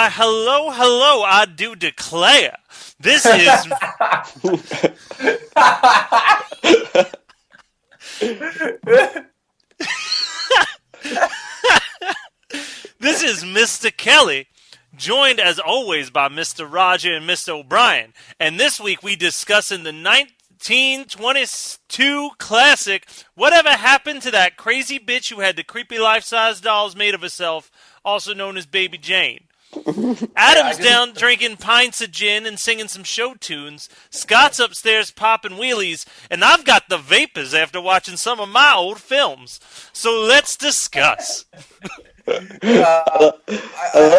Why, hello, hello, I do declare. This is... This is Mr. Kelly, joined as always by Mr. Roger and Mr. O'Brien. And this week we discussing the 1922 classic, Whatever Happened to That Crazy Bitch Who Had the Creepy Life-Size Dolls Made of Herself, also known as Baby Jane. Adam's down drinking pints of gin and singing some show tunes. Scott's upstairs popping wheelies, and I've got the vapors after watching some of my old films. So let's discuss. I love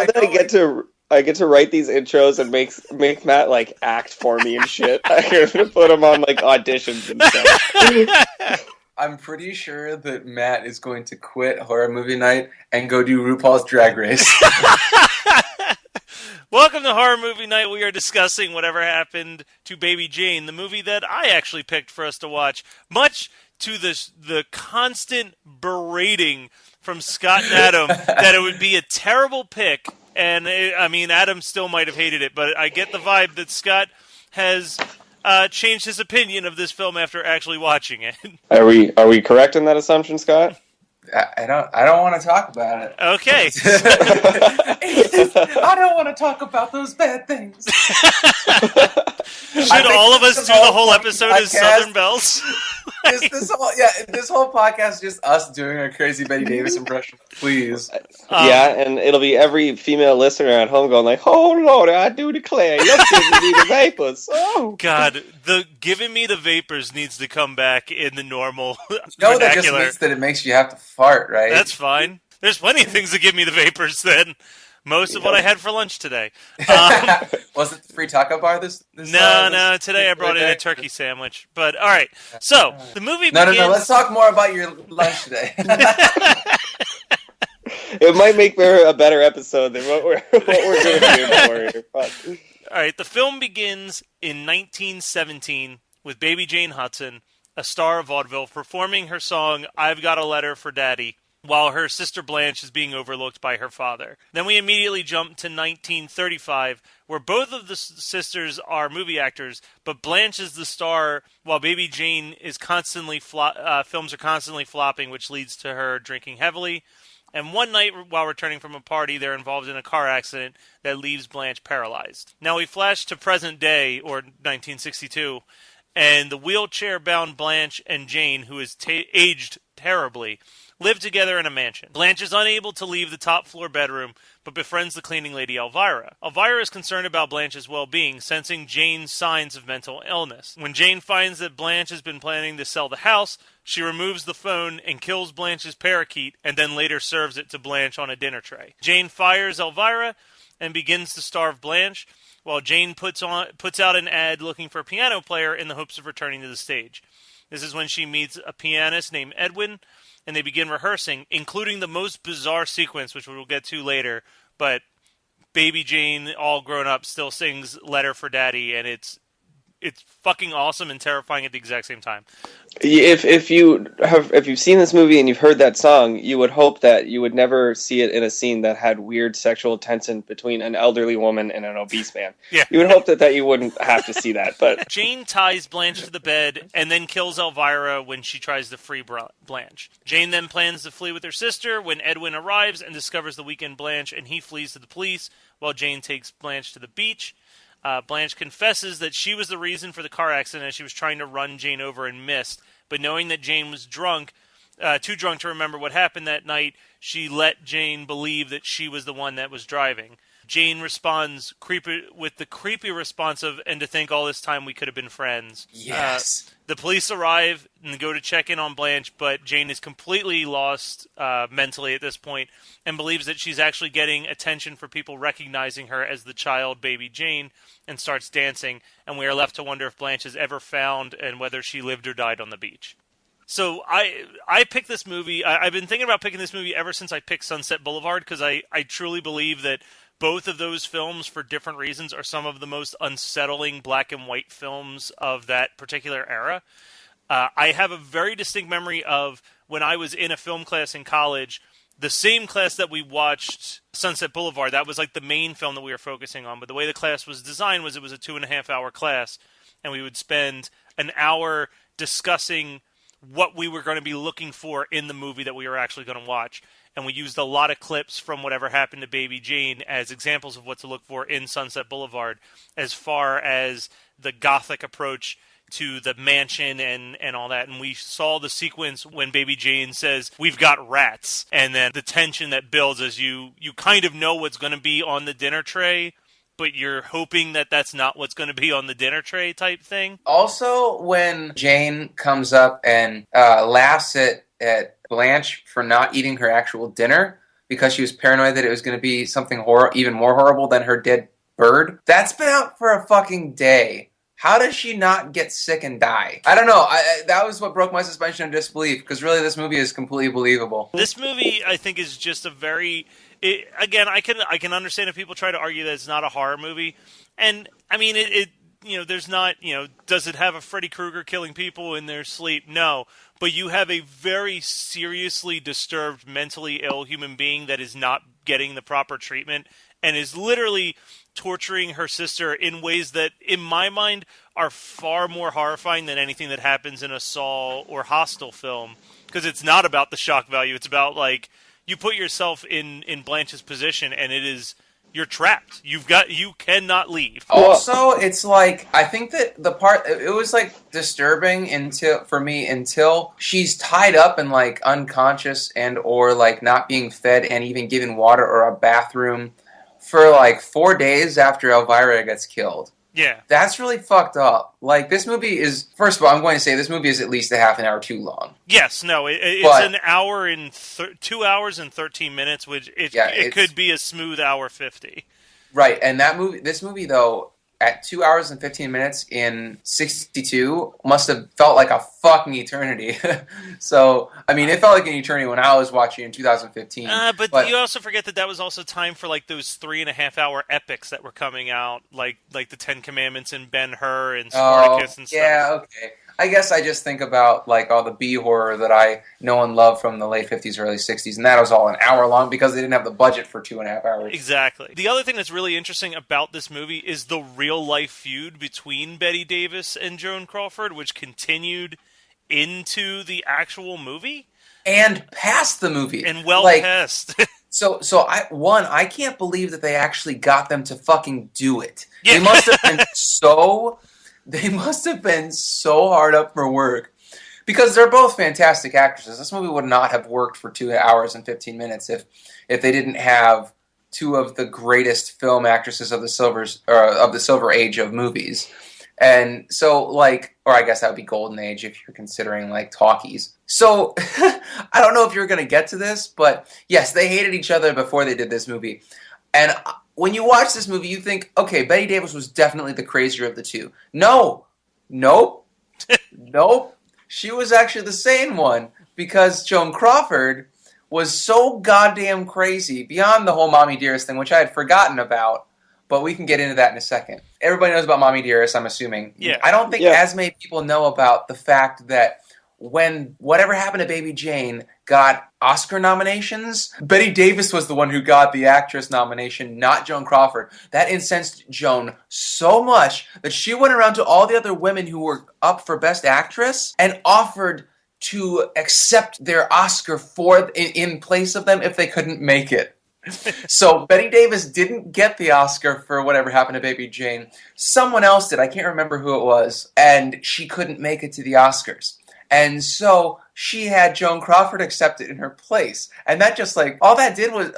that I get to write these intros and make Matt like act for me and shit. I'm gonna put him on like auditions and stuff. I'm pretty sure that Matt is going to quit horror movie night and go do RuPaul's Drag Race. Welcome to Horror Movie Night. We are discussing Whatever Happened to Baby Jane, the movie that I actually picked for us to watch, much to the constant berating from Scott and Adam that it would be a terrible pick. And Adam still might have hated it, but I get the vibe that Scott has changed his opinion of this film after actually watching it. Are we correct in that assumption, Scott? I don't want to talk about it. Okay. I don't want to talk about those bad things. Should all of us do the whole episode as Southern Bells? This whole podcast is just us doing a crazy Bette Davis impression. Please. And it'll be every female listener at home going like, "Oh Lord, I do declare, you're giving me the vapors." Oh God, the giving me the vapors needs to come back in the normal No, that vernacular. just means that it makes you have to fart, right? That's fine. There's plenty of things that give me the vapors then. Most of what I had for lunch today. Was it the free taco bar this No. Today I brought in a turkey sandwich. But, all right. So, the movie begins... No. Let's talk more about your lunch today. It might make for a better episode than what we're doing for. All right. The film begins in 1917 with Baby Jane Hudson, a star of vaudeville, performing her song, "I've Got a Letter for Daddy," while her sister Blanche is being overlooked by her father. Then we immediately jump to 1935, where both of the sisters are movie actors, but Blanche is the star, while Baby Jane is constantly films are constantly flopping, which leads to her drinking heavily. And one night, while returning from a party, they're involved in a car accident that leaves Blanche paralyzed. Now we flash to present day, or 1962, and the wheelchair-bound Blanche and Jane, who is aged terribly, live together in a mansion. Blanche is unable to leave the top-floor bedroom, but befriends the cleaning lady Elvira. Elvira is concerned about Blanche's well-being, sensing Jane's signs of mental illness. When Jane finds that Blanche has been planning to sell the house, she removes the phone and kills Blanche's parakeet, and then later serves it to Blanche on a dinner tray. Jane fires Elvira and begins to starve Blanche, while Jane puts out an ad looking for a piano player in the hopes of returning to the stage. This is when she meets a pianist named Edwin, and they begin rehearsing, including the most bizarre sequence, which we'll get to later, but Baby Jane, all grown up, still sings "Letter for Daddy," and it's fucking awesome and terrifying at the exact same time. If you've seen this movie and you've heard that song, you would hope that you would never see it in a scene that had weird sexual tension between an elderly woman and an obese man. Yeah. You would hope that you wouldn't have to see that. But Jane ties Blanche to the bed and then kills Elvira when she tries to free Blanche. Jane then plans to flee with her sister when Edwin arrives and discovers the weakened Blanche, and he flees to the police while Jane takes Blanche to the beach. Blanche confesses that she was the reason for the car accident as she was trying to run Jane over and missed, but knowing that Jane was drunk, too drunk to remember what happened that night, she let Jane believe that she was the one that was driving. Jane responds with the creepy response of, "And to think all this time we could have been friends." Yes. The police arrive and go to check in on Blanche, but Jane is completely lost mentally at this point and believes that she's actually getting attention for people recognizing her as the child Baby Jane, and starts dancing, and we are left to wonder if Blanche is ever found and whether she lived or died on the beach. So I picked this movie. I've been thinking about picking this movie ever since I picked Sunset Boulevard, because I truly believe that both of those films, for different reasons, are some of the most unsettling black and white films of that particular era. I have a very distinct memory of when I was in a film class in college, the same class that we watched Sunset Boulevard. That was like the main film that we were focusing on. But the way the class was designed was it was a 2.5-hour class, and we would spend an hour discussing what we were going to be looking for in the movie that we were actually going to watch. And we used a lot of clips from Whatever Happened to Baby Jane as examples of what to look for in Sunset Boulevard, as far as the gothic approach to the mansion and all that. And we saw the sequence when Baby Jane says, "We've got rats," and then the tension that builds as you kind of know what's going to be on the dinner tray, but you're hoping that that's not what's going to be on the dinner tray type thing. Also, when Jane comes up and laughs at Blanche for not eating her actual dinner because she was paranoid that it was going to be something even more horrible than her dead bird, that's been out for a fucking day. How does she not get sick and die? I don't know. That was what broke my suspension of disbelief, because really this movie is completely believable. This movie, I think, is just a very... again, I can understand if people try to argue that it's not a horror movie. And, I mean, there's not, does it have a Freddy Krueger killing people in their sleep? No. But you have a very seriously disturbed, mentally ill human being that is not getting the proper treatment and is literally torturing her sister in ways that, in my mind, are far more horrifying than anything that happens in a Saw or Hostel film. Because it's not about the shock value. It's about, like, you put yourself in Blanche's position, and it is... You're trapped. You cannot leave. Also, it's like, I think that it was like disturbing until she's tied up and like unconscious and or like not being fed and even given water or a bathroom for like 4 days after Elvira gets killed. Yeah. That's really fucked up. Like, this movie is, first of all, I'm going to say this movie is at least a half an hour too long. Yes, no, it's an hour and 2 hours and 13 minutes, which it could be a smooth hour 50. Right, and this movie though, at 2 hours and 15 minutes in 1962 must have felt like a fucking eternity. So, I mean, it felt like an eternity when I was watching in 2015. But you also forget that was also time for like those 3.5-hour epics that were coming out, like the Ten Commandments and Ben-Hur and Spartacus and stuff. Yeah, okay. I guess I just think about like all the B horror that I know and love from the late 50s, early 60s, and that was all an hour long because they didn't have the budget for 2.5 hours. Exactly. The other thing that's really interesting about this movie is the real-life feud between Bette Davis and Joan Crawford, which continued into the actual movie. And past the movie. And past. So I can't believe that they actually got them to fucking do it. Yeah. They must have been so hard up for work, because they're both fantastic actresses. This movie would not have worked for 2 hours and 15 minutes if they didn't have two of the greatest film actresses of the Silver Age of movies. And so, like, or I guess that would be Golden Age if you're considering like talkies. So I don't know if you're going to get to this, but yes, they hated each other before they did this movie. And when you watch this movie, you think, okay, Bette Davis was definitely the crazier of the two. Nope. She was actually the sane one, because Joan Crawford was so goddamn crazy, beyond the whole Mommy Dearest thing, which I had forgotten about, but we can get into that in a second. Everybody knows about Mommy Dearest, I'm assuming. Yeah. I don't think as many people know about the fact that when Whatever Happened to Baby Jane got Oscar nominations, Bette Davis was the one who got the actress nomination, not Joan Crawford. That incensed Joan so much that she went around to all the other women who were up for Best Actress and offered to accept their Oscar in place of them if they couldn't make it. So Bette Davis didn't get the Oscar for Whatever Happened to Baby Jane. Someone else did. I can't remember who it was. And she couldn't make it to the Oscars. And so she had Joan Crawford accept it in her place. And that just like, all that did was,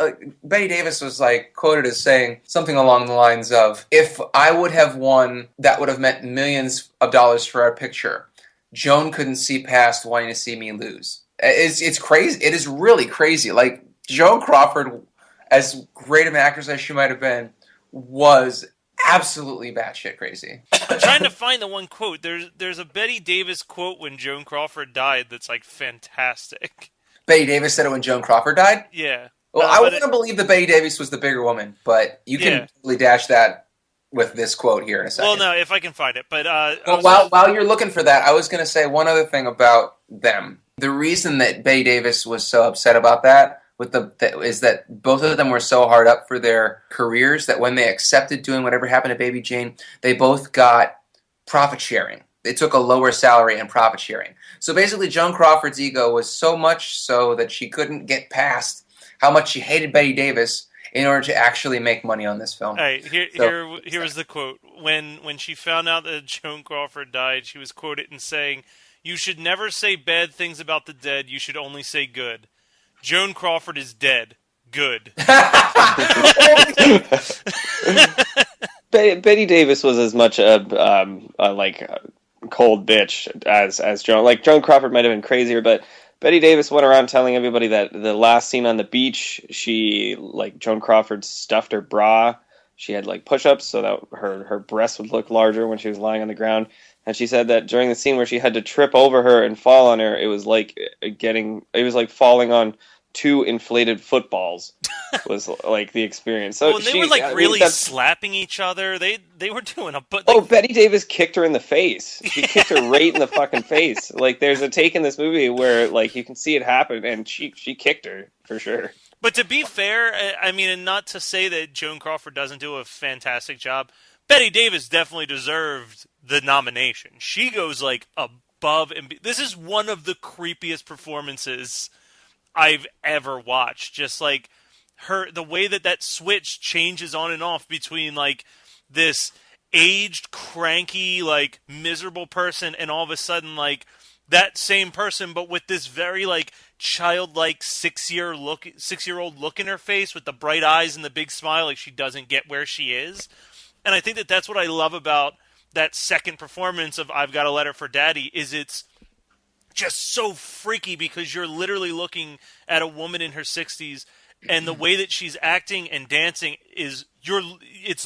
Bette Davis was like quoted as saying something along the lines of, if I would have won, that would have meant millions of dollars for our picture. Joan couldn't see past wanting to see me lose. It's crazy. It is really crazy. Like, Joan Crawford, as great of an actress as she might have been, was absolutely batshit crazy. I'm trying to find the one quote. There's a Bette Davis quote when Joan Crawford died that's like fantastic. Bette Davis said it when Joan Crawford died? Yeah. Well, I wouldn't believe that Bette Davis was the bigger woman, but you can totally dash that with this quote here in a second. Well, no, if I can find it. But while you're looking for that, I was going to say one other thing about them. The reason that Bette Davis was so upset about that is that both of them were so hard up for their careers that when they accepted doing whatever happened to Baby Jane, they both got profit sharing. They took a lower salary and profit sharing. So basically, Joan Crawford's ego was so much so that she couldn't get past how much she hated Bette Davis in order to actually make money on this film. All right, here was the quote. When she found out that Joan Crawford died, she was quoted in saying, "You should never say bad things about the dead. You should only say good. Joan Crawford is dead. Good." Bette Davis was as much a cold bitch as Joan. Like, Joan Crawford might have been crazier, but Bette Davis went around telling everybody that the last scene on the beach, Joan Crawford stuffed her bra. She had push-ups so that her breasts would look larger when she was lying on the ground. And she said that during the scene where she had to trip over her and fall on her, it was like falling on two inflated footballs was the experience. So they were really slapping each other. They were doing Bette Davis kicked her in the face. She kicked her right in the fucking face. There's a take in this movie where you can see it happen, and she kicked her for sure. But to be fair, I mean, and not to say that Joan Crawford doesn't do a fantastic job, Bette Davis definitely deserved the nomination. She goes above and this is one of the creepiest performances I've ever watched. Just the way that switch changes on and off between this aged, cranky, miserable person, and all of a sudden that same person, but with this very childlike 6-year-old look in her face with the bright eyes and the big smile, she doesn't get where she is. And I think that's what I love about that second performance of I've Got a Letter for Daddy, is it's just so freaky because you're literally looking at a woman in her 60s, and the way that she's acting and dancing it's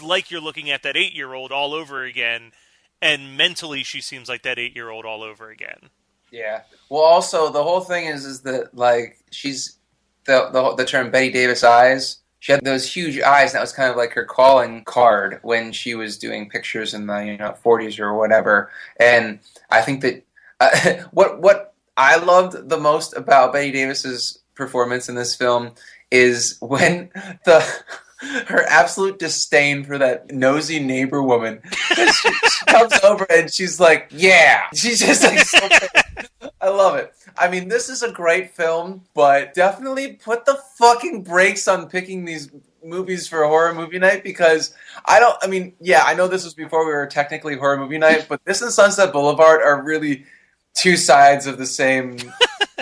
like you're looking at that 8-year-old all over again, and mentally she seems like that 8-year-old all over again. Yeah. Well, also the whole thing is that she's the term Bette Davis eyes. She had those huge eyes, and that was kind of her calling card when she was doing pictures in the 40s or whatever. And I think that what I loved the most about Bette Davis's performance in this film is when her absolute disdain for that nosy neighbor woman. She comes over and she's like, yeah. She's just so I love it. I mean, this is a great film, but definitely put the fucking brakes on picking these movies for a horror movie night, because I know this was before we were technically horror movie night, but this and Sunset Boulevard are really two sides of the same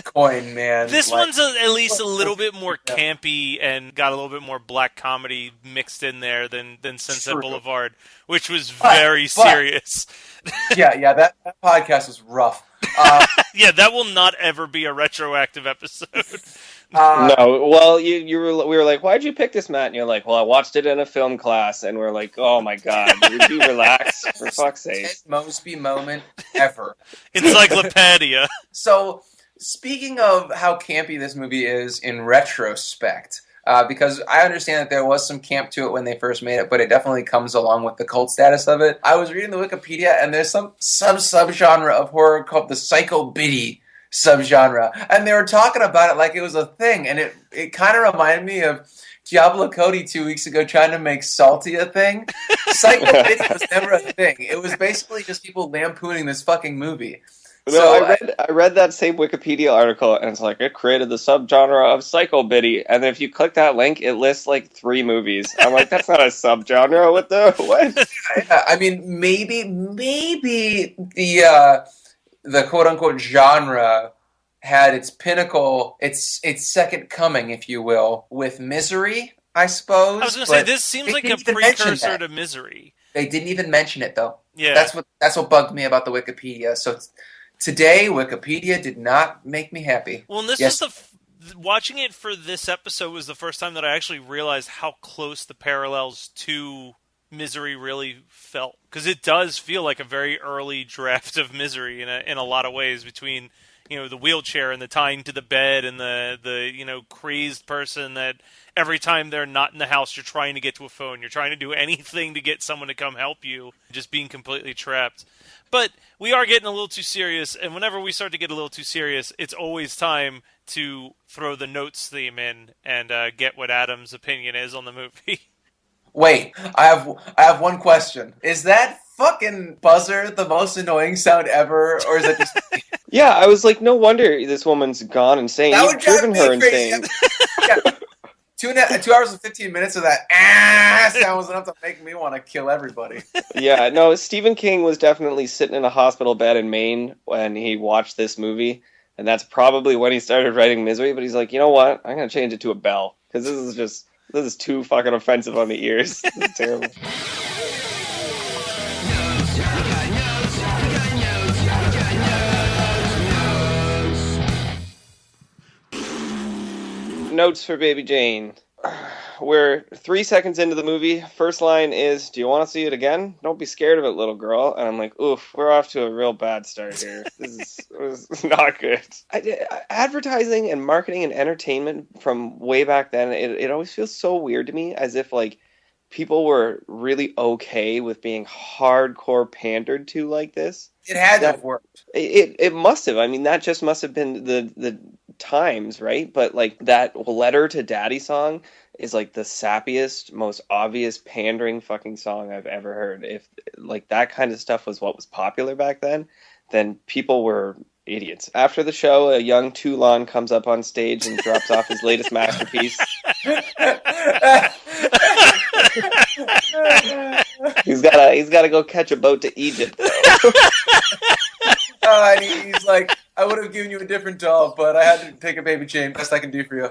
coin, man. This one's at least a little bit more campy and got a little bit more black comedy mixed in there than Sunset Boulevard, which was very serious. Yeah, that podcast was rough. Yeah, that will not ever be a retroactive episode. No, well, we were like, why'd you pick this, Matt? And you're like, well, I watched it in a film class, and we're like, oh my god, would you relax, for fuck's sake? Ted Mosby moment ever. Encyclopedia. So, speaking of how campy this movie is in retrospect, because I understand that there was some camp to it when they first made it, but it definitely comes along with the cult status of it. I was reading the Wikipedia, and there's some subgenre of horror called the psycho-biddy subgenre, and they were talking about it like it was a thing, and it kind of reminded me of Diablo Cody 2 weeks ago trying to make Salty a thing. Psycho-biddy was never a thing. It was basically just people lampooning this fucking movie. No, so I read that same Wikipedia article, and it's it created the subgenre of psycho-biddy, and then if you click that link, it lists 3 movies. I'm like, that's not a subgenre. What? Yeah, I mean, maybe the quote-unquote genre had its pinnacle, its second coming, if you will, with Misery, I suppose. I was going to say, this seems like a precursor to Misery. They didn't even mention it, though. Yeah. That's what bugged me about the Wikipedia. So today, Wikipedia did not make me happy. Well, and this was watching it for this episode was the first time that I actually realized how close the parallels to Misery really felt, because it does feel like a very early draft of Misery in a lot of ways, between the wheelchair and the tying to the bed and the crazed person that every time they're not in the house, you're trying to get to a phone. You're trying to do anything to get someone to come help you, just being completely trapped. But we are getting a little too serious, and whenever we start to get a little too serious, it's always time to throw the notes theme in and get what Adam's opinion is on the movie. Wait, I have one question. Is that fucking buzzer the most annoying sound ever, or is it just... Yeah, I was like, no wonder this woman's gone insane. That You've would drive driven me her crazy. insane. Yeah. 2 hours and 15 minutes of that sound was enough to make me want to kill everybody. Yeah, no, Stephen King was definitely sitting in a hospital bed in Maine when he watched this movie, and that's probably when he started writing Misery, but he's like, you know what? I'm going to change it to a bell, because this is too fucking offensive on the ears. This is terrible. Notes for Baby Jane. We're 3 seconds into the movie. First line is, do you want to see it again? Don't be scared of it, little girl. And I'm like, oof, we're off to a real bad start here. This is not good. Advertising and marketing and entertainment from way back then, it always feels so weird to me, as if, like, people were really okay with being hardcore pandered to like this. It had to have worked. It must have. I mean, that just must have been the times, right? But, like, that Letter to Daddy song is, like, the sappiest, most obvious pandering fucking song I've ever heard. If, like, that kind of stuff was what was popular back then people were idiots. After the show, a young Toulon comes up on stage and drops off his latest masterpiece. He's gotta go catch a boat to Egypt, though. And he's like, I would have given you a different doll, but I had to take a Baby Jane. Best I can do for you.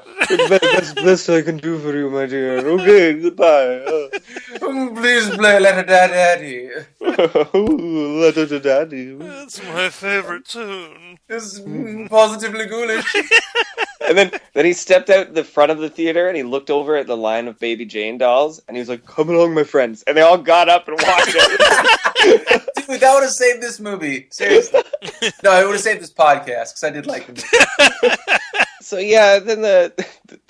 Best I can do for you, my dear. Okay, goodbye. Please play Letter to Daddy. Letter to Daddy. That's my favorite tune. It's positively ghoulish. And then he stepped out the front of the theater and he looked over at the line of Baby Jane dolls and he was like, come along, my friends. And they all got up and walked it. Dude, that would have saved this movie. Seriously. No, it would have saved this podcast, because I did like the movie. So yeah, then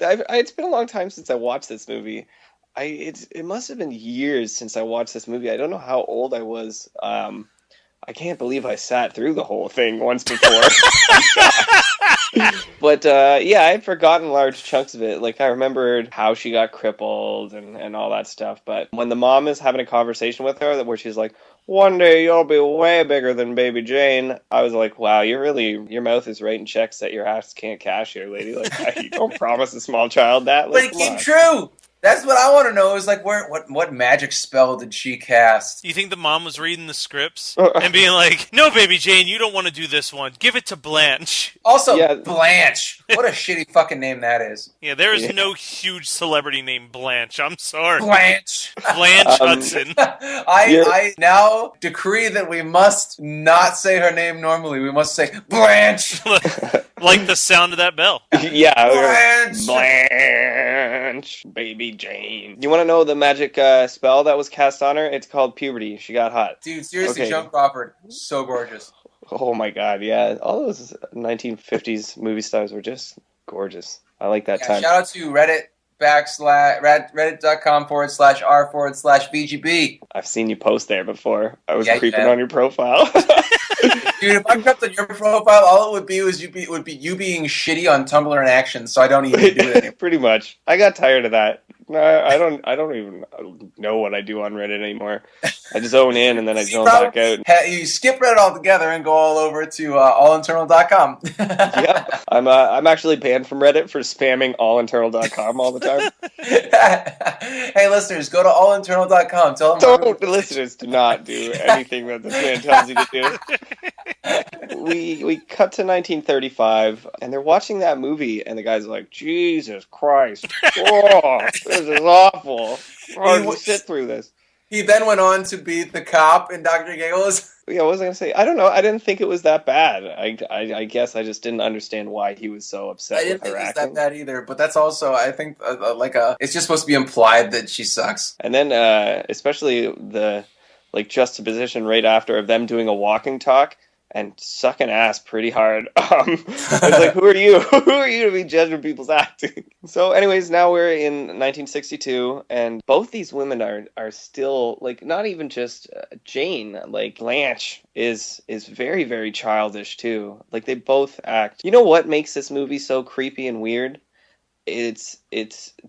it's been a long time since I watched this movie. It must have been years since I watched this movie. I don't know how old I was. I can't believe I sat through the whole thing once before. But yeah, I had forgotten large chunks of it. Like, I remembered how she got crippled and all that stuff. But when the mom is having a conversation with her where she's like, one day you'll be way bigger than Baby Jane, I was like, wow, your mouth is writing checks that your ass can't cash here, lady. Like, you don't promise a small child that. But Like, it came true. That's what I want to know, is like, what magic spell did she cast? You think the mom was reading the scripts and being like, no, Baby Jane, you don't want to do this one. Give it to Blanche. Also, yeah. Blanche. What a shitty fucking name that is. Yeah, there is no huge celebrity named Blanche. I'm sorry. Blanche. Blanche Hudson. I now decree that we must not say her name normally. We must say Blanche. Like the sound of that bell. Yeah. Blanche. Blanche. Baby Jane. You want to know the magic spell that was cast on her? It's called puberty. She got hot. Dude, seriously, Okay. Joan Crawford, so gorgeous. Oh my god, yeah. All those 1950s movie stars were just gorgeous. I like that time. Shout out to reddit.com/r/VGB. I've seen you post there before. I was Yeah, creeping yeah. on your profile. Dude, if I crept on your profile, all it would be was you being shitty on Tumblr and Action, so I don't even do it anymore. Pretty much. I got tired of that. I don't even know what I do on Reddit anymore. I just zone in and then I zone back out. You skip Reddit altogether and go all over to allinternal.com. Yep. I'm actually banned from Reddit for spamming allinternal.com all the time. Hey, listeners, go to allinternal.com. Tell them Listeners, do not do anything that this man tells you to do. We cut to 1935, and they're watching that movie, and the guy's like, Jesus Christ. Oh, this is awful. Hard to sit through this. He then went on to be the cop in Dr. Giggles. Yeah, what was I going to say? I don't know. I didn't think it was that bad. I guess I just didn't understand why he was so upset I didn't with her think it was acting. that bad either, but that's also, I think, it's just supposed to be implied that she sucks. And then, especially the juxtaposition right after of them doing a walking talk, and sucking ass pretty hard. It's like, who are you? Who are you to be judging people's acting? So anyways, now we're in 1962, and both these women are still, like, not even just Jane, like Blanche is very, very childish too. Like, they both act. You know what makes this movie so creepy and weird? It's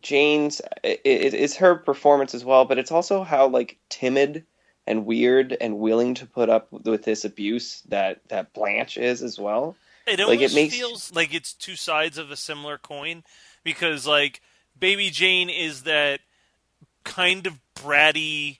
Jane's, it's her performance as well, but it's also how, like, timid and weird and willing to put up with this abuse that Blanche is as well. It Like, almost feels like it's two sides of a similar coin, because, like, Baby Jane is that kind of bratty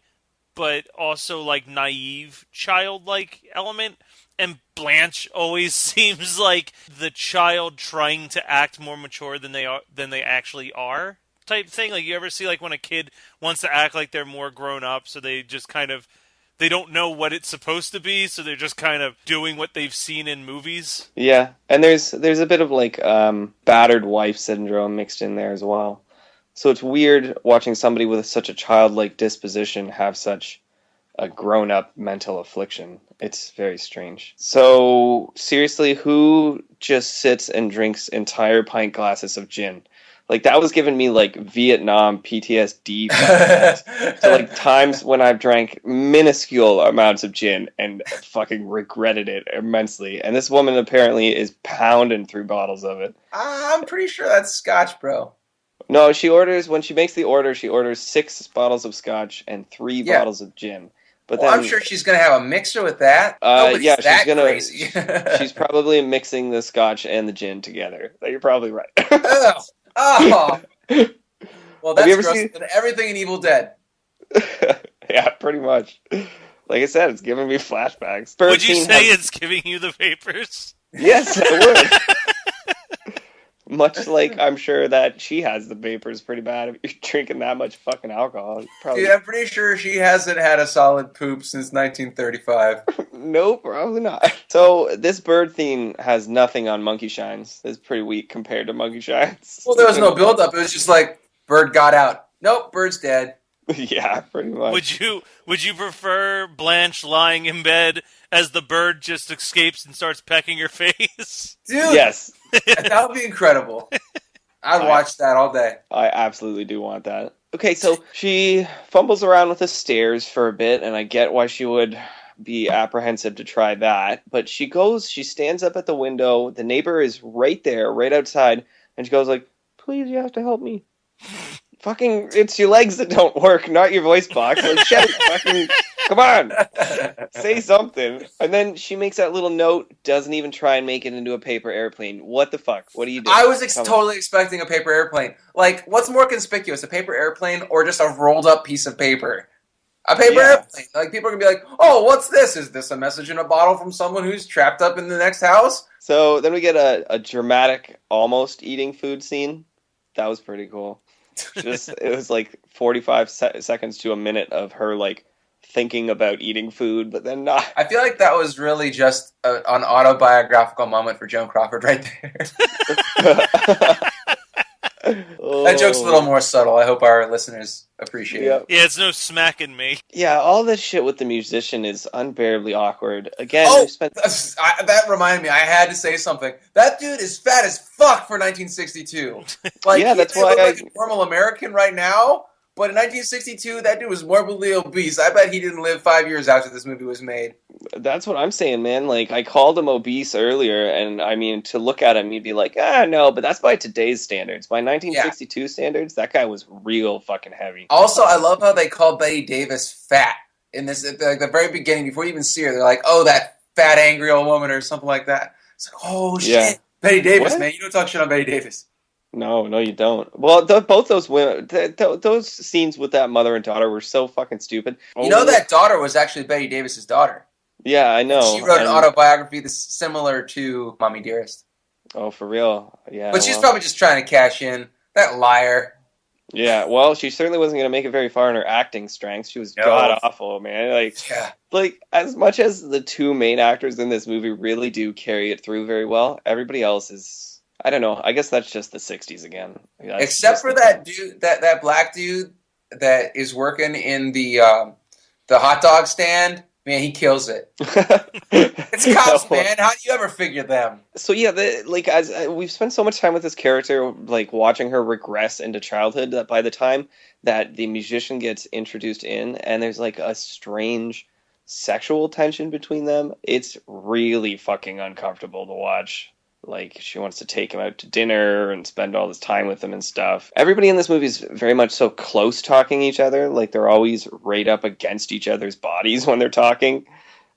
but also, like, naive childlike element, and Blanche always seems like the child trying to act more mature than they actually are type thing. Like, you ever see, like, when a kid wants to act like they're more grown up, so they just kind of, they don't know what it's supposed to be, so they're just kind of doing what they've seen in movies. Yeah, and there's a bit of, like, battered wife syndrome mixed in there as well. So it's weird watching somebody with such a childlike disposition have such a grown-up mental affliction. It's very strange. So seriously, who just sits and drinks entire pint glasses of gin? Like, that was giving me, like, Vietnam PTSD flashbacks. So, like, times when I've drank minuscule amounts of gin and fucking regretted it immensely. And this woman apparently is pounding through bottles of it. I'm pretty sure that's scotch, bro. No, when she makes the order, she orders 6 bottles of scotch and 3 bottles of gin. But well, then, I'm sure she's going to have a mixer with that. Nobody's crazy. She's probably mixing the scotch and the gin together. You're probably right. Oh. Well, that's gross than everything in Evil Dead. Yeah, pretty much. Like I said, it's giving me flashbacks. Would you say it's giving you the vapors? Yes, I would. Much like I'm sure that she has the vapors pretty bad if you're drinking that much fucking alcohol. Probably. Dude, I'm pretty sure she hasn't had a solid poop since 1935. No, probably not. So this bird theme has nothing on Monkey Shines. It's pretty weak compared to Monkey Shines. Well, there was no build-up. It was just like, bird got out. Nope, bird's dead. Yeah, pretty much. Would you prefer Blanche lying in bed as the bird just escapes and starts pecking her face? Dude, yes. That would be incredible. I'd watch that all day. I absolutely do want that. Okay, so she fumbles around with the stairs for a bit, and I get why she would be apprehensive to try that. But she stands up at the window. The neighbor is right there, right outside, and she goes like, "Please, you have to help me." Fucking, it's your legs that don't work, not your voice box. Like, shut it, fucking, come on, say something. And then she makes that little note, doesn't even try and make it into a paper airplane. What the fuck? What are you doing? I was totally expecting a paper airplane. Like, what's more conspicuous, a paper airplane or just a rolled up piece of paper? A paper airplane. Like, people are going to be like, oh, what's this? Is this a message in a bottle from someone who's trapped up in the next house? So then we get a dramatic almost eating food scene. That was pretty cool. It was like 45 seconds to a minute of her, like, thinking about eating food, but then not. I feel like that was really just an autobiographical moment for Joan Crawford right there. That joke's a little more subtle. I hope our listeners appreciate it. Yeah, it's no smacking me. Yeah, all this shit with the musician is unbearably awkward. Again, that reminded me. I had to say something. That dude is fat as fuck for 1962. Like, yeah, that's why like a normal American right now. But in 1962, that dude was morbidly obese. I bet he didn't live 5 years after this movie was made. That's what I'm saying, man. Like, I called him obese earlier, and I mean, to look at him, you'd be like, no, but that's by today's standards. By 1962 standards, that guy was real fucking heavy. Also, I love how they called Bette Davis fat in this, at the very beginning, before you even see her. They're like, oh, that fat, angry old woman, or something like that. It's like, oh, shit. Yeah. Bette Davis, man. You don't talk shit on Bette Davis. No, you don't. Well, both those women, those scenes with that mother and daughter were so fucking stupid. You know that daughter was actually Bette Davis's daughter. Yeah, I know. She wrote an autobiography that's similar to Mommy Dearest. Oh, for real? Yeah. But she's probably just trying to cash in. That liar. Yeah, well, she certainly wasn't going to make it very far in her acting strengths. She was god-awful, man. Like, as much as the two main actors in this movie really do carry it through very well, everybody else is... I don't know. I guess that's just the 60s again. Except for that dude, that black dude that is working in the hot dog stand Man, he kills it. It's cops, No. man. How do you ever figure them? So yeah, as we've spent so much time with this character, like watching her regress into childhood, that by the time that the musician gets introduced in, and there's like a strange sexual tension between them, it's really fucking uncomfortable to watch. Like, she wants to take him out to dinner and spend all this time with him and stuff. Everybody in this movie is very much so close talking each other. Like, they're always right up against each other's bodies when they're talking.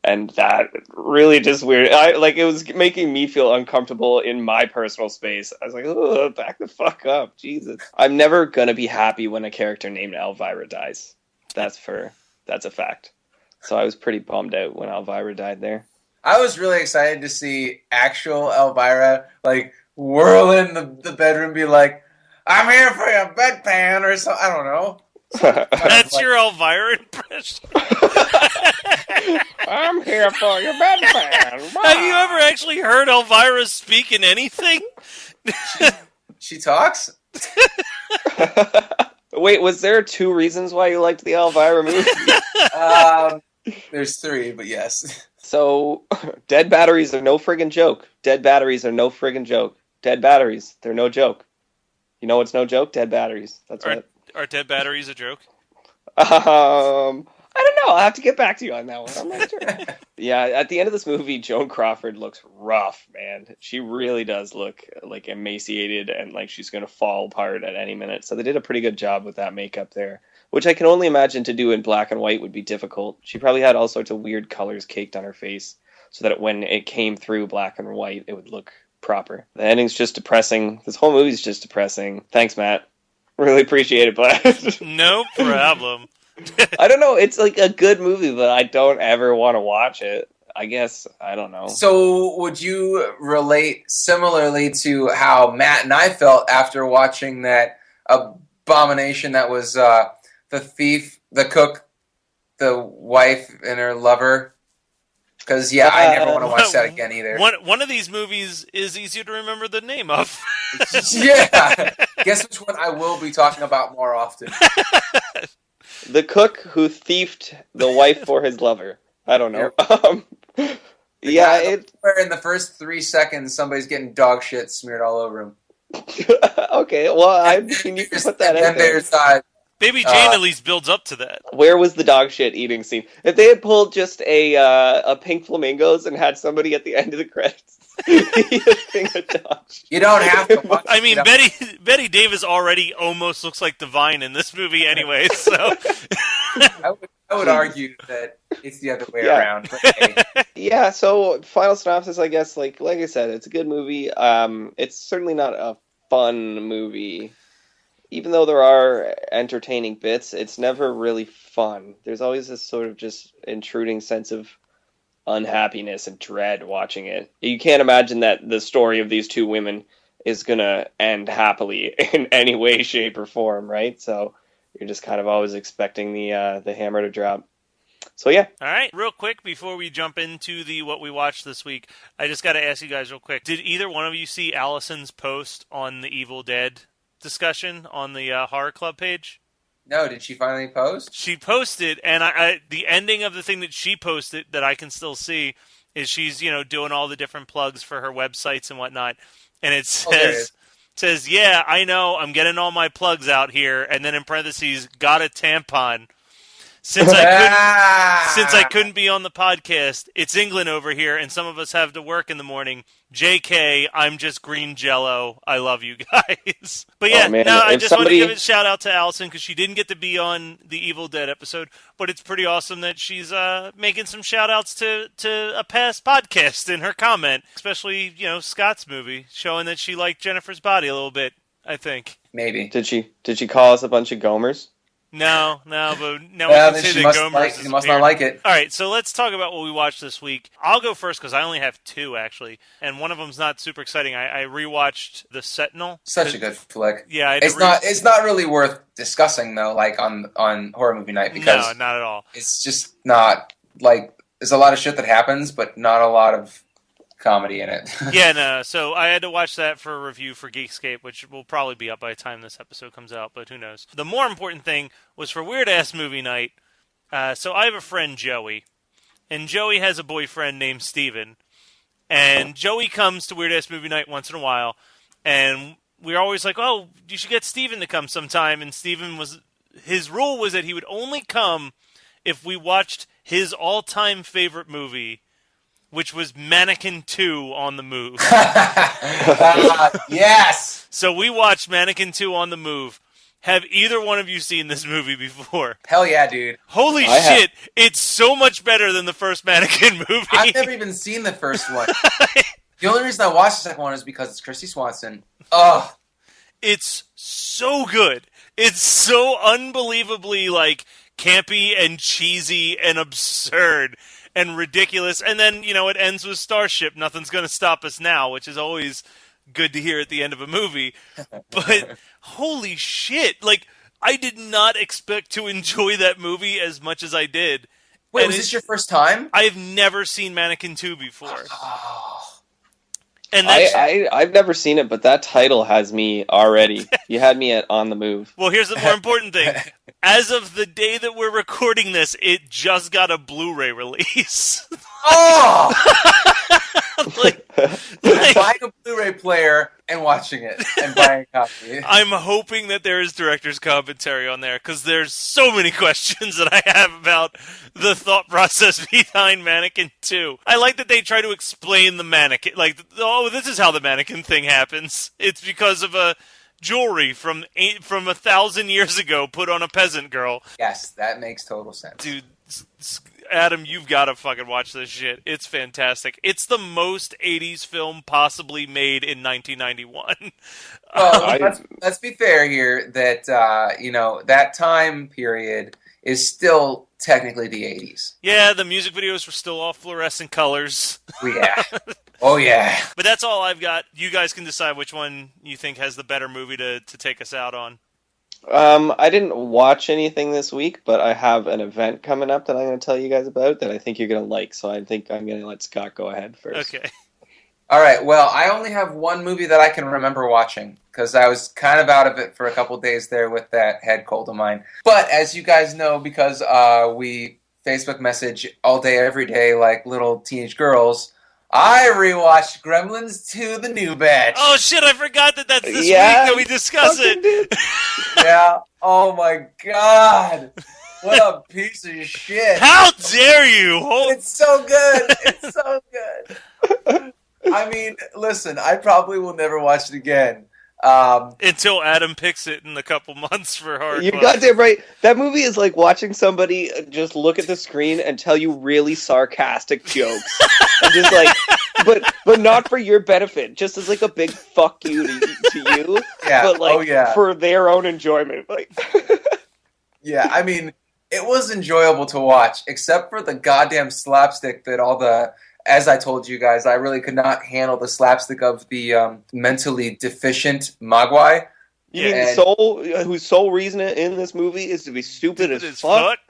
And that really just weird. It was making me feel uncomfortable in my personal space. I was like, oh, back the fuck up. Jesus. I'm never going to be happy when a character named Elvira dies. That's a fact. So I was pretty bummed out when Elvira died there. I was really excited to see actual Elvira, like, whirl in the bedroom, be like, I'm here for your bedpan, or something. I don't know. That's your Elvira impression? I'm here for your bedpan. Have you ever actually heard Elvira speak in anything? She talks? Wait, was there 2 reasons why you liked the Elvira movie? There's 3, but yes. So, dead batteries are no friggin' joke. Dead batteries are no friggin' joke. Dead batteries, they're no joke. You know what's no joke? Dead batteries. That's right. Are dead batteries a joke? I don't know. I'll have to get back to you on that one. I'm not sure. Yeah, at the end of this movie, Joan Crawford looks rough, man. She really does look like emaciated and like she's going to fall apart at any minute. So they did a pretty good job with that makeup there, which I can only imagine to do in black and white would be difficult. She probably had all sorts of weird colors caked on her face so that when it came through black and white, it would look proper. The ending's just depressing. This whole movie's just depressing. Thanks, Matt. Really appreciate it, but no problem. I don't know. It's like a good movie, but I don't ever want to watch it. I guess, I don't know. So would you relate similarly to how Matt and I felt after watching that abomination that was the thief, the cook, the wife, and her lover? Because, yeah, I never want to watch that again either. One of these movies is easier to remember the name of. Yeah. Guess which one I will be talking about more often. The cook who thiefed the wife for his lover. I don't know. Where in the first 3 seconds, somebody's getting dog shit smeared all over him. Okay, well, you can put that in there. There's Baby Jane at least builds up to that. Where was the dog shit eating scene? If they had pulled just a pink flamingos and had somebody at the end of the credits eat a thing of dog shit. You don't have to watch I mean, Bette Davis already almost looks like Divine in this movie anyway, so... I would argue that it's the other way around. But hey. Yeah, so final synopsis, I guess, like I said, it's a good movie. It's certainly not a fun movie. Even though there are entertaining bits, it's never really fun. There's always this sort of just intruding sense of unhappiness and dread watching it. You can't imagine that the story of these 2 women is going to end happily in any way, shape, or form, right? So you're just kind of always expecting the hammer to drop. So yeah. All right, real quick before we jump into what we watched this week, I just got to ask you guys real quick. Did either one of you see Allison's post on the Evil Dead discussion on the Horror Club page? No, did she finally post? She posted, and the ending of the thing that she posted that I can still see is she's doing all the different plugs for her websites and whatnot, and it says, yeah, I know, I'm getting all my plugs out here, and then in parentheses, got a tampon. Since I couldn't be on the podcast, it's England over here, and some of us have to work in the morning. JK, I'm just green jello. I love you guys. But yeah, I just want to give a shout out to Allison because she didn't get to be on the Evil Dead episode, but it's pretty awesome that she's making some shout outs to a past podcast in her comment, especially, Scott's movie, showing that she liked Jennifer's body a little bit, I think. Maybe. Did she call us a bunch of gomers? No, but now we can say that Gomers must not like it. All right, so let's talk about what we watched this week. I'll go first because I only have 2, actually, and one of them's not super exciting. I rewatched The Sentinel. Such a good flick. Yeah, it's not really worth discussing though, like on horror movie night, because no, not at all. It's just not like there's a lot of shit that happens, but not a lot of comedy in it. Yeah, no. So I had to watch that for a review for Geekscape, which will probably be up by the time this episode comes out, but who knows. The more important thing was for Weird Ass Movie Night. So I have a friend, Joey, and Joey has a boyfriend named Steven. And Joey comes to Weird Ass Movie Night once in a while, and we're always like, oh, you should get Steven to come sometime. And his rule was that he would only come if we watched his all-time favorite movie, which was Mannequin 2 on the Move. Yes! So we watched Mannequin 2 on the Move. Have either one of you seen this movie before? Hell yeah, dude. Holy shit, it's so much better than the first Mannequin movie. I've never even seen the first one. The only reason I watched the second one is because it's Christy Swanson. Ugh. It's so good. It's so unbelievably, like, campy and cheesy and absurd and ridiculous. And then, it ends with Starship, Nothing's Gonna Stop Us Now, which is always good to hear at the end of a movie. But holy shit, like, I did not expect to enjoy that movie as much as I did. Wait, was this your first time? I've never seen Mannequin 2 before. Oh. And I've never seen it, but that title has me already. You had me at On the Move. Well, here's the more important thing. As of the day that we're recording this, it just got a Blu-ray release. Oh! Buying a Blu-ray player and watching it and buying a copy. I'm hoping that there is director's commentary on there, because there's so many questions that I have about the thought process behind Mannequin 2. I like that they try to explain the mannequin. Like, oh, this is how the mannequin thing happens. It's because of a jewelry from 1,000 years ago put on a peasant girl. Yes, that makes total sense. Dude, Adam, you've got to fucking watch this shit. It's fantastic. It's the most 80s film possibly made in 1991. Well, let's be fair here that, that time period is still technically the 80s. Yeah, the music videos were still all fluorescent colors. Yeah. Oh, yeah. But that's all I've got. You guys can decide which one you think has the better movie to take us out on. I didn't watch anything this week, but I have an event coming up that I'm going to tell you guys about that I think you're going to like, so I think I'm going to let Scott go ahead first. Okay. All right, well, I only have one movie that I can remember watching, because I was kind of out of it for a couple days there with that head cold of mine. But as you guys know, because we Facebook message all day, every day like little teenage girls, I rewatched Gremlins 2, The New Batch. Oh shit, I forgot that's this week that we discuss it. Yeah, oh my god. What a piece of shit. How dare you? It's so good. It's so good. I mean, listen, I probably will never watch it again. Until Adam picks it in a couple months for hard. You're goddamn right. That movie is like watching somebody just look at the screen and tell you really sarcastic jokes, and just like, but not for your benefit, just as like a big fuck you to you. Yeah. But like for their own enjoyment. Like, yeah, I mean, it was enjoyable to watch, except for the goddamn slapstick that all the. As I told you guys, I really could not handle the slapstick of the mentally deficient Mogwai. You mean whose sole reason in this movie is to be stupid as fuck?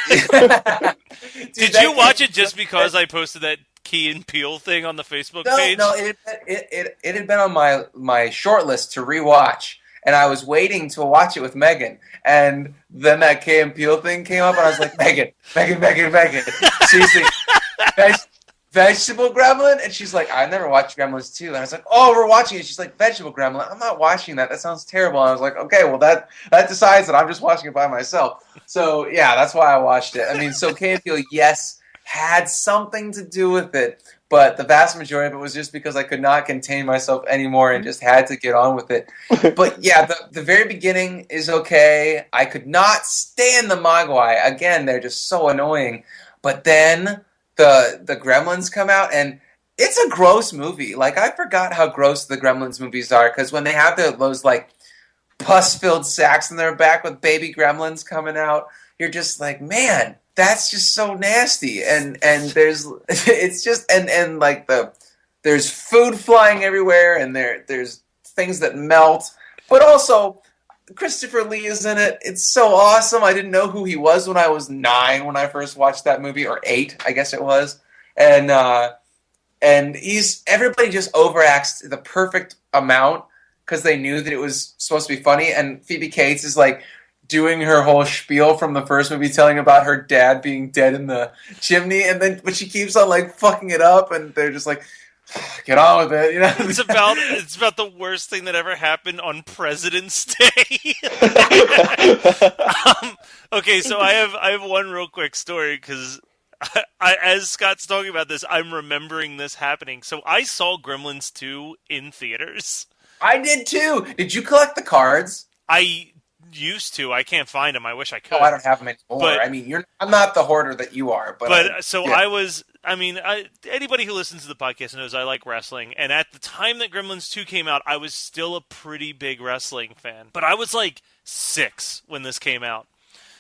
Did you watch it just because I posted that Key and Peele thing on the Facebook page? No, it had been on my short list to rewatch, and I was waiting to watch it with Megan, and then that Key and Peele thing came up, and I was like, Megan, seriously, Vegetable Gremlin? And she's like, I never watched Gremlins 2. And I was like, oh, we're watching it. She's like, Vegetable Gremlin? I'm not watching that. That sounds terrible. And I was like, okay, well, that decides that I'm just watching it by myself. So, yeah, that's why I watched it. I mean, so Key and Peele, yes, had something to do with it, but the vast majority of it was just because I could not contain myself anymore and just had to get on with it. But, yeah, the very beginning is okay. I could not stand the Mogwai. Again, they're just so annoying. But then the Gremlins come out, and it's a gross movie. Like, I forgot how gross the Gremlins movies are, because when they have those, like, pus-filled sacks in their back with baby gremlins coming out, you're just like, man, that's just so nasty. And there's, it's just, and like, there's food flying everywhere, and there's things that melt, but also Christopher Lee is in it. It's so awesome. I didn't know who he was when I was 9 when I first watched that movie, or 8, I guess it was. And everybody just overacts the perfect amount because they knew that it was supposed to be funny. And Phoebe Cates is like, doing her whole spiel from the first movie, telling about her dad being dead in the chimney, and then but she keeps on like fucking it up, and they're just like, get on with it, you know. It's about the worst thing that ever happened on President's Day. Okay, so I have one real quick story because as Scott's talking about this, I'm remembering this happening. So I saw Gremlins 2 in theaters. I did too. Did you collect the cards? I used to. I can't find them. I wish I could. Oh, I don't have them anymore. But, I mean, I'm not the hoarder that you are. Anybody who listens to the podcast knows I like wrestling. And at the time that Gremlins 2 came out, I was still a pretty big wrestling fan. But I was like 6 when this came out.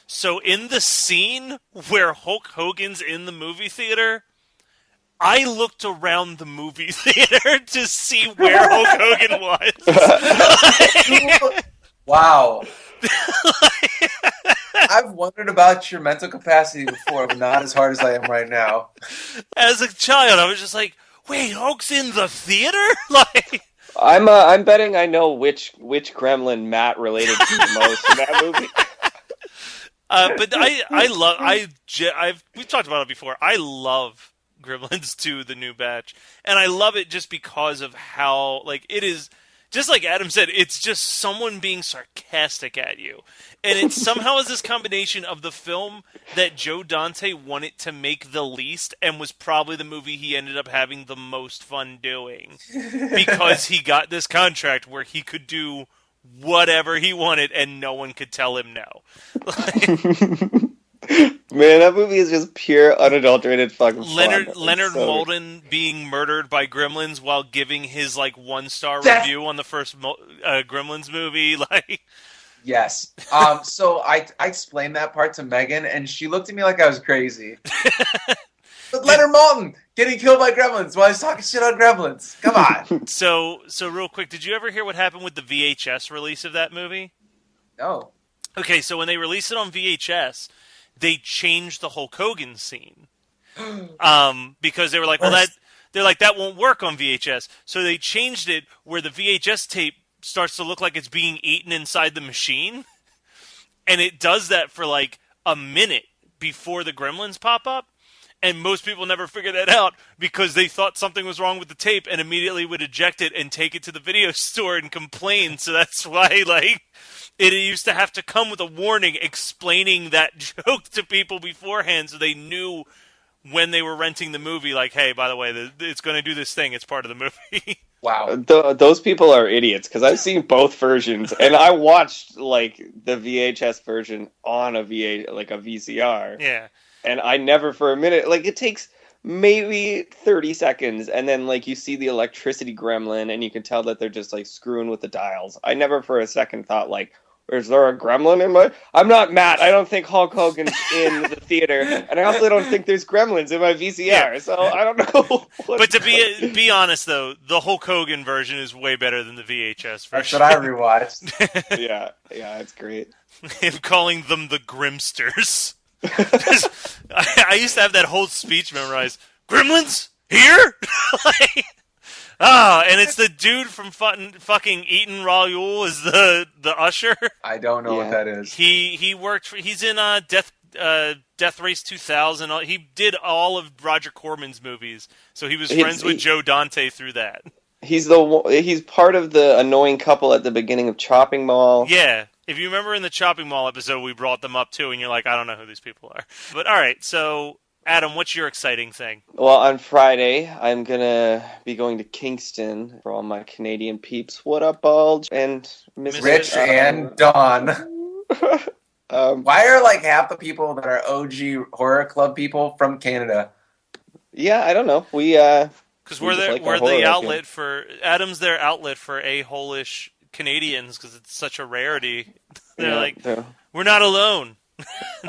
So in the scene where Hulk Hogan's in the movie theater, I looked around the movie theater to see where Hulk Hogan was. Wow. I've wondered about your mental capacity before, but not as hard as I am right now. As a child, I was just like, wait, Hulk's in the theater? Like, I'm betting I know which Gremlin Matt related to the most in that movie. But we've talked about it before. I love Gremlins 2, the new batch. And I love it just because of how, like, it is, just like Adam said, it's just someone being sarcastic at you. And it somehow is this combination of the film that Joe Dante wanted to make the least and was probably the movie he ended up having the most fun doing. Because he got this contract where he could do whatever he wanted and no one could tell him no. Man, that movie is just pure, unadulterated fucking fun. Leonard Maltin being murdered by gremlins while giving his like 1-star review on the first Gremlins movie. Like, yes. So I explained that part to Megan, and she looked at me like I was crazy. But Leonard Maltin getting killed by gremlins while he's talking shit on gremlins. Come on. So real quick, did you ever hear what happened with the VHS release of that movie? No. Okay, so when they released it on VHS, they changed the Hulk Hogan scene. Because they were like, that won't work on VHS. So they changed it where the VHS tape starts to look like it's being eaten inside the machine. And it does that for like a minute before the gremlins pop up. And most people never figure that out because they thought something was wrong with the tape and immediately would eject it and take it to the video store and complain. So that's why, like, it used to have to come with a warning explaining that joke to people beforehand so they knew when they were renting the movie, like, hey, by the way, it's going to do this thing. It's part of the movie. Wow. Those people are idiots because I've seen both versions and I watched, like, the VHS version on a VCR. Yeah. And I never for a minute, like, it takes maybe 30 seconds, and then, like, you see the electricity gremlin, and you can tell that they're just, like, screwing with the dials. I never for a second thought, like, is there a gremlin in my... I'm not Matt. I don't think Hulk Hogan's in the theater, and I also don't think there's gremlins in my VCR, yeah. So I don't know. But to be honest, though, the Hulk Hogan version is way better than the VHS version. That's what I rewatched. Yeah, it's great. I'm calling them the Grimsters. I used to have that whole speech memorized. Gremlins here, and it's the dude from fucking Eaton Raoul is the usher. I don't know what that is. He worked for. He's in Death Race 2000. He did all of Roger Corman's movies, so he was friends with Joe Dante through that. He's part of the annoying couple at the beginning of Chopping Mall. Yeah. If you remember in the Chopping Mall episode, we brought them up too, and you're like, I don't know who these people are. But all right, so Adam, what's your exciting thing? Well, on Friday, I'm going to be going to Kingston for all my Canadian peeps. What up, Bulge? And Miss Rich and Dawn. Why are like half the people that are OG horror club people from Canada? Yeah, I don't know. Because we're the outlet for... Adam's their outlet for a-hole-ish Canadians because it's such a rarity. They're we're not alone.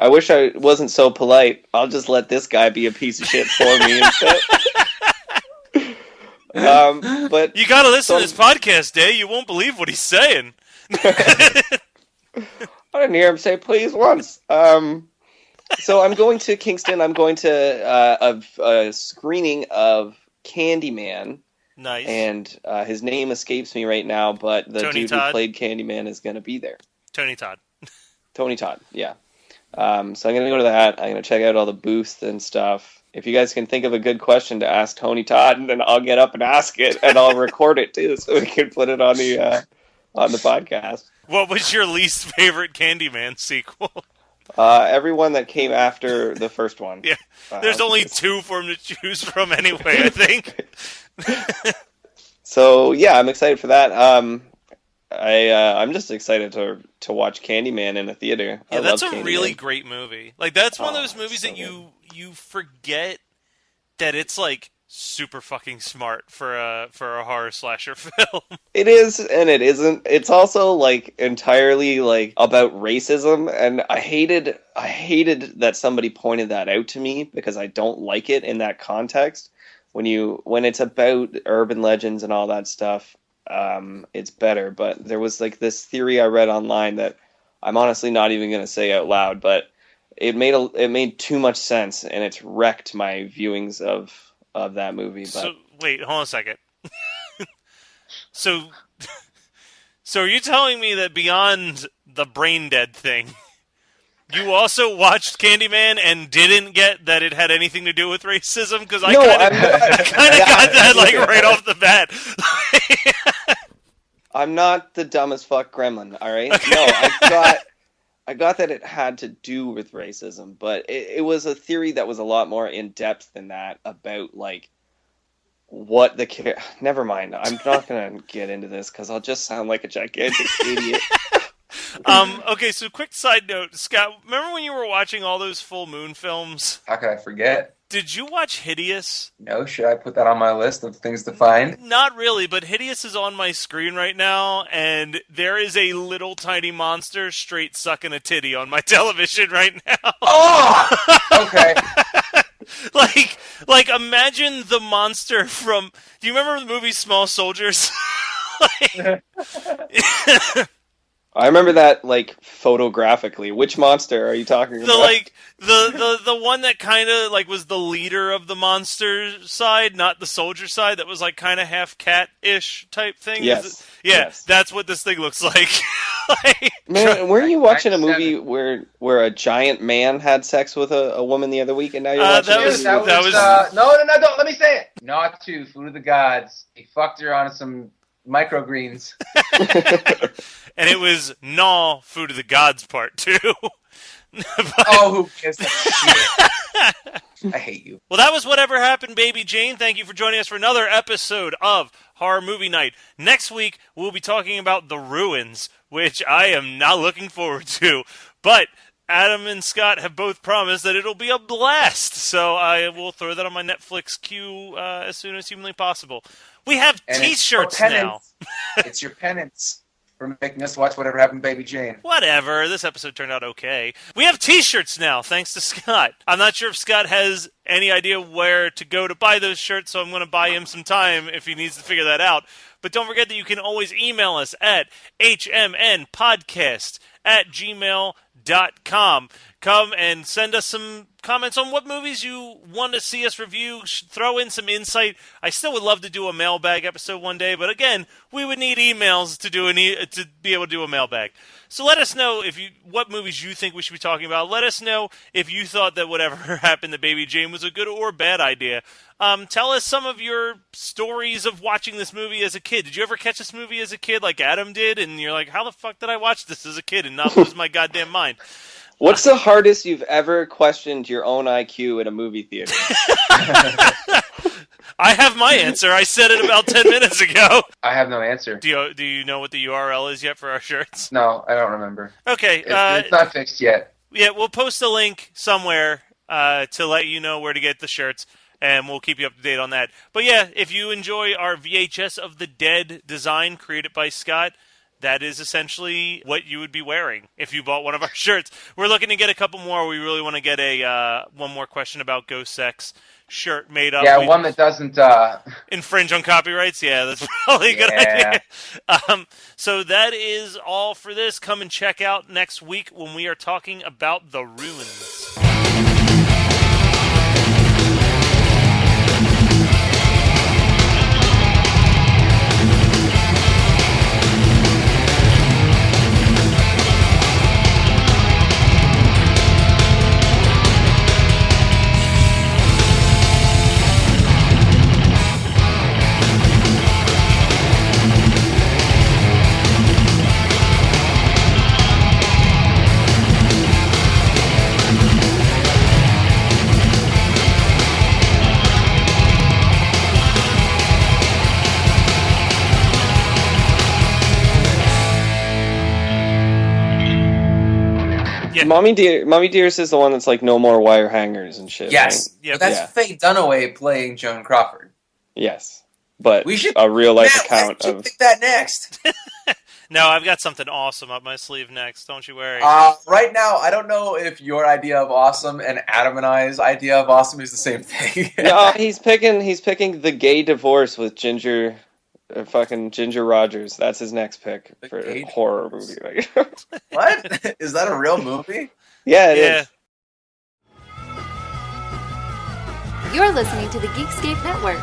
I wish I wasn't so polite. I'll just let this guy be a piece of shit for me instead. But you got to listen to this podcast, Day. You won't believe what he's saying. I didn't hear him say please once. So I'm going to Kingston. I'm going to a screening of Candyman. Nice. And his name escapes me right now, but the Tony dude Todd. who played Candyman is going to be there. Tony Todd. Tony Todd, yeah. So I'm going to go to that. I'm going to check out all the booths and stuff. If you guys can think of a good question to ask Tony Todd, then I'll get up and ask it, and I'll record it too, so we can put it on the podcast. What was your least favorite Candyman sequel? Everyone that came after the first one. Yeah, there's only 2 for him to choose from anyway, I think. So yeah, I'm excited for that. I'm just excited to watch Candyman in a theater. Yeah, that's a really great movie. Like that's one of those movies so that you forget that it's like super fucking smart for a horror slasher film. It is and it isn't. It's also like entirely like about racism, and I hated that somebody pointed that out to me because I don't like it in that context. When it's about urban legends and all that stuff, it's better. But there was like this theory I read online that I'm honestly not even going to say out loud, but it made too much sense, and it's wrecked my viewings of that movie. But So wait, hold on a second. So are you telling me that beyond the brain dead thing, you also watched Candyman and didn't get that it had anything to do with racism? Because I kind of got that like right off the bat. I'm not the dumbest fuck gremlin, all right? Okay. No, I got that it had to do with racism, but it was a theory that was a lot more in depth than that about like what the never mind. I'm not gonna get into this because I'll just sound like a gigantic idiot. Okay, so quick side note, Scott, remember when you were watching all those full moon films? How could I forget? Did you watch Hideous? No, should I put that on my list of things to find? Not really, but Hideous is on my screen right now, and there is a little tiny monster straight sucking a titty on my television right now. Oh! Okay. Like imagine the monster from... Do you remember the movie Small Soldiers? I remember that like photographically. Which monster are you talking about? The one that kind of like was the leader of the monster side, not the soldier side. That was like kind of half cat-ish type thing. Yes. Yeah, Yes. That's what this thing looks like. Man, weren't you watching a movie where a giant man had sex with a woman the other week, and now you're watching that was No, don't let me say it. Not to Food of the Gods. He fucked her on some microgreens. And it was Gnaw Food of the Gods Part 2. Oh, who gives a shit? I hate you. Well, that was Whatever Happened, Baby Jane. Thank you for joining us for another episode of Horror Movie Night. Next week, we'll be talking about The Ruins, which I am not looking forward to. But Adam and Scott have both promised that it'll be a blast. So I will throw that on my Netflix queue as soon as humanly possible. We have And T-shirts now. It's your penance for making us watch Whatever Happened, Baby Jane. Whatever. This episode turned out okay. We have T-shirts now, thanks to Scott. I'm not sure if Scott has any idea where to go to buy those shirts, so I'm going to buy him some time if he needs to figure that out. But don't forget that you can always email us at hmnpodcast@gmail.com. Come and send us some comments on what movies you want to see us review. Throw in some insight. I still would love to do a mailbag episode one day, but again, we would need emails to be able to do a mailbag. So let us know what movies you think we should be talking about. Let us know if you thought that Whatever Happened to Baby Jane was a good or bad idea. Tell us some of your stories of watching this movie as a kid. Did you ever catch this movie as a kid like Adam did? And you're like, how the fuck did I watch this as a kid and not lose my goddamn mind? What's the hardest you've ever questioned your own IQ at a movie theater? I have my answer. I said it about 10 minutes ago. I have no answer. Do you know what the URL is yet for our shirts? No, I don't remember. Okay. It's not fixed yet. Yeah, we'll post a link somewhere to let you know where to get the shirts, and we'll keep you up to date on that. But yeah, if you enjoy our VHS of the Dead design created by Scott, that is essentially what you would be wearing if you bought one of our shirts. We're looking to get a couple more. We really want to get one more question about ghost sex shirt made up. Yeah, one that doesn't infringe on copyrights. Yeah, that's probably a good idea. So that is all for this. Come and check out next week when we are talking about The Ruins. Yeah. Mommy Dearest is the one that's like no more wire hangers and shit. Yes. Right? Yep. But that's Yeah. Faye Dunaway playing Joan Crawford. Yes, but We should a real life Matt, account why don't you of. pick that next. No, I've got something awesome up my sleeve next. Don't you worry. Right now, I don't know if your idea of awesome and Adam and I's idea of awesome is the same thing. No, he's picking The Gay Divorce with fucking Ginger Rogers. That's his next pick The for Gay a horror Divorce. movie. What? Is that a real movie? Yeah, it is. Yeah. You're listening to the Geekscape Network.